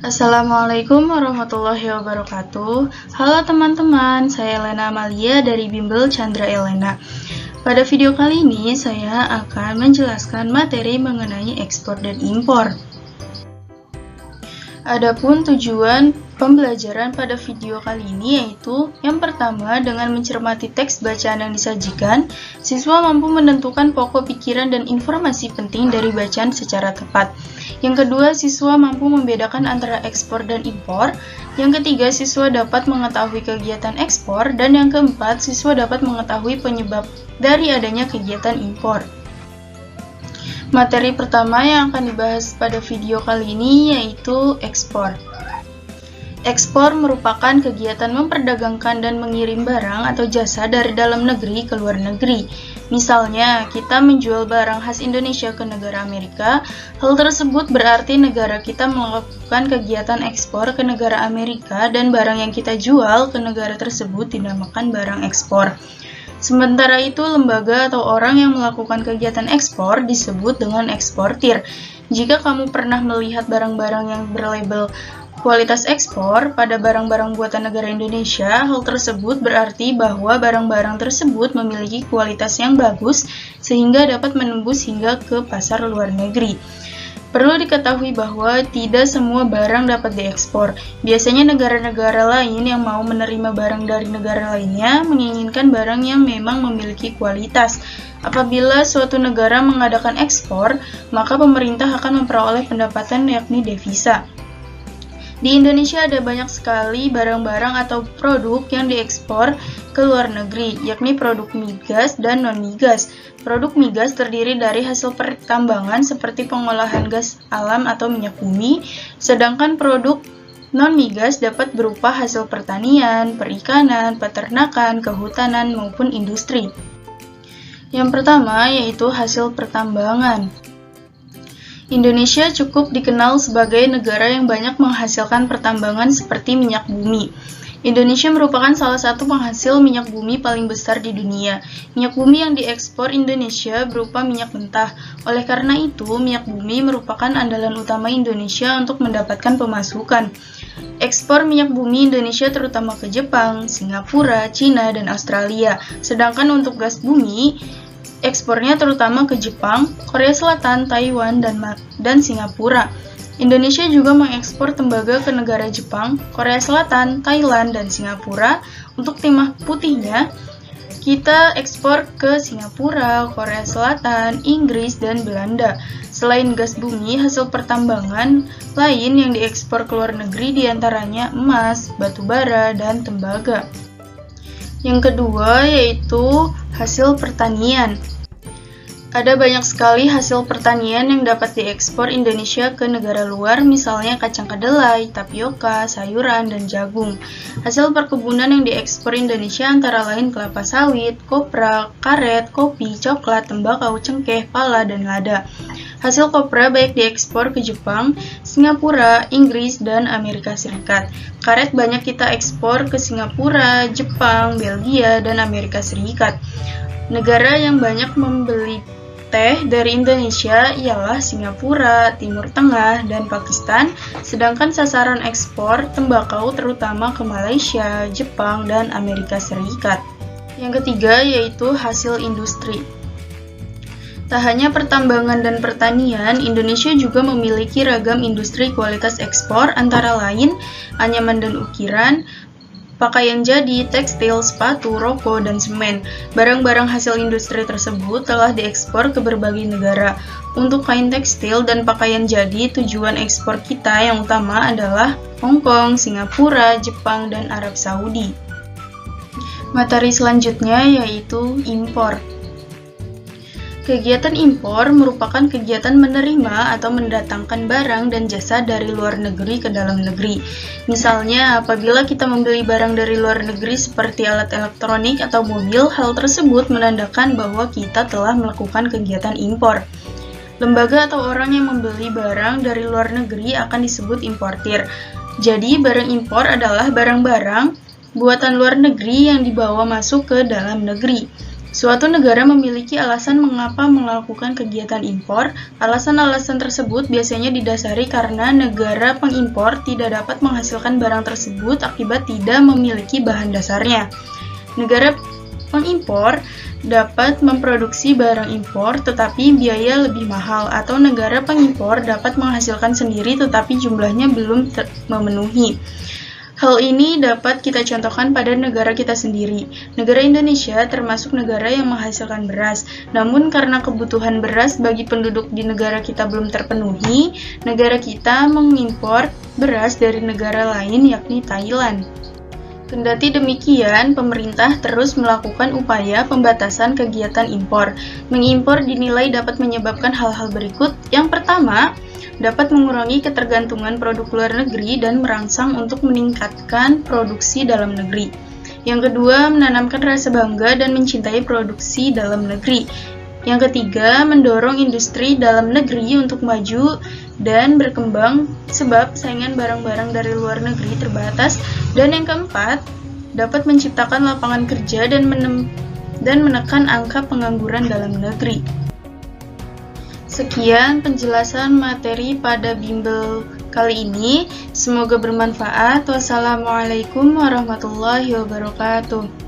Assalamualaikum warahmatullahi wabarakatuh. Halo teman-teman, saya Elena Amalia dari Bimbel Chandra Elena. Pada video kali ini saya akan menjelaskan materi mengenai ekspor dan impor. Adapun tujuan pembelajaran pada video kali ini yaitu yang pertama, dengan mencermati teks bacaan yang disajikan, siswa mampu menentukan pokok pikiran dan informasi penting dari bacaan secara tepat. Yang kedua, siswa mampu membedakan antara ekspor dan impor. Yang ketiga, siswa dapat mengetahui kegiatan ekspor. Dan yang keempat, siswa dapat mengetahui penyebab dari adanya kegiatan impor. Materi pertama yang akan dibahas pada video kali ini yaitu ekspor. Ekspor merupakan kegiatan memperdagangkan dan mengirim barang atau jasa dari dalam negeri ke luar negeri. Misalnya, kita menjual barang khas Indonesia ke negara Amerika, hal tersebut berarti negara kita melakukan kegiatan ekspor ke negara Amerika dan barang yang kita jual ke negara tersebut dinamakan barang ekspor. Sementara itu, lembaga atau orang yang melakukan kegiatan ekspor disebut dengan eksportir. Jika kamu pernah melihat barang-barang yang berlabel kualitas ekspor pada barang-barang buatan negara Indonesia, hal tersebut berarti bahwa barang-barang tersebut memiliki kualitas yang bagus sehingga dapat menembus hingga ke pasar luar negeri. Perlu diketahui bahwa tidak semua barang dapat diekspor. Biasanya negara-negara lain yang mau menerima barang dari negara lainnya menginginkan barang yang memang memiliki kualitas. Apabila suatu negara mengadakan ekspor, maka pemerintah akan memperoleh pendapatan yakni devisa. Di Indonesia ada banyak sekali barang-barang atau produk yang diekspor ke luar negeri, yakni produk migas dan non-migas. Produk migas terdiri dari hasil pertambangan seperti pengolahan gas alam atau minyak bumi, sedangkan produk non-migas dapat berupa hasil pertanian, perikanan, peternakan, kehutanan, maupun industri. Yang pertama yaitu hasil pertambangan. Indonesia cukup dikenal sebagai negara yang banyak menghasilkan pertambangan seperti minyak bumi. Indonesia merupakan salah satu penghasil minyak bumi paling besar di dunia. Minyak bumi yang diekspor Indonesia berupa minyak mentah. Oleh karena itu, minyak bumi merupakan andalan utama Indonesia untuk mendapatkan pemasukan. Ekspor minyak bumi Indonesia terutama ke Jepang, Singapura, Cina, dan Australia. Sedangkan untuk gas bumi, ekspornya terutama ke Jepang, Korea Selatan, Taiwan, dan Singapura. Indonesia juga mengekspor tembaga ke negara Jepang, Korea Selatan, Thailand, dan Singapura. Untuk timah putihnya, kita ekspor ke Singapura, Korea Selatan, Inggris, dan Belanda. Selain gas bumi, hasil pertambangan lain yang diekspor ke luar negeri diantaranya emas, batu bara, dan tembaga. Yang kedua yaitu hasil pertanian. Ada banyak sekali hasil pertanian yang dapat diekspor Indonesia ke negara luar, misalnya kacang kedelai, tapioka, sayuran, dan jagung. Hasil perkebunan yang diekspor Indonesia antara lain kelapa sawit, kopra, karet, kopi, coklat, tembakau, cengkeh, pala, dan lada. Hasil kopra baik diekspor ke Jepang, Singapura, Inggris, dan Amerika Serikat. Karet banyak kita ekspor ke Singapura, Jepang, Belgia, dan Amerika Serikat. Negara yang banyak membeli teh dari Indonesia ialah Singapura, Timur Tengah, dan Pakistan, sedangkan sasaran ekspor tembakau terutama ke Malaysia, Jepang, dan Amerika Serikat. Yang ketiga yaitu hasil industri. Tak hanya pertambangan dan pertanian, Indonesia juga memiliki ragam industri kualitas ekspor antara lain anyaman dan ukiran, pakaian jadi, tekstil, sepatu, rokok, dan semen. Barang-barang hasil industri tersebut telah diekspor ke berbagai negara. Untuk kain tekstil dan pakaian jadi, tujuan ekspor kita yang utama adalah Hong Kong, Singapura, Jepang, dan Arab Saudi. Materi selanjutnya yaitu impor. Kegiatan impor merupakan kegiatan menerima atau mendatangkan barang dan jasa dari luar negeri ke dalam negeri. Misalnya, apabila kita membeli barang dari luar negeri seperti alat elektronik atau mobil, hal tersebut menandakan bahwa kita telah melakukan kegiatan impor. Lembaga atau orang yang membeli barang dari luar negeri akan disebut importir. Jadi, barang impor adalah barang-barang buatan luar negeri yang dibawa masuk ke dalam negeri. Suatu negara memiliki alasan mengapa melakukan kegiatan impor. Alasan-alasan tersebut biasanya didasari karena negara pengimpor tidak dapat menghasilkan barang tersebut akibat tidak memiliki bahan dasarnya. Negara pengimpor dapat memproduksi barang impor tetapi biaya lebih mahal, atau negara pengimpor dapat menghasilkan sendiri tetapi jumlahnya belum memenuhi. Hal ini dapat kita contohkan pada negara kita sendiri. Negara Indonesia termasuk negara yang menghasilkan beras, namun karena kebutuhan beras bagi penduduk di negara kita belum terpenuhi, negara kita mengimpor beras dari negara lain yakni Thailand. Kendati demikian, pemerintah terus melakukan upaya pembatasan kegiatan impor. Mengimpor dinilai dapat menyebabkan hal-hal berikut. Yang pertama, dapat mengurangi ketergantungan produk luar negeri dan merangsang untuk meningkatkan produksi dalam negeri. Yang kedua, menanamkan rasa bangga dan mencintai produksi dalam negeri. Yang ketiga, mendorong industri dalam negeri untuk maju dan berkembang sebab saingan barang-barang dari luar negeri terbatas. Dan yang keempat, dapat menciptakan lapangan kerja dan menekan angka pengangguran dalam negeri. Sekian penjelasan materi pada bimbel kali ini. Semoga bermanfaat. Wassalamualaikum warahmatullahi wabarakatuh.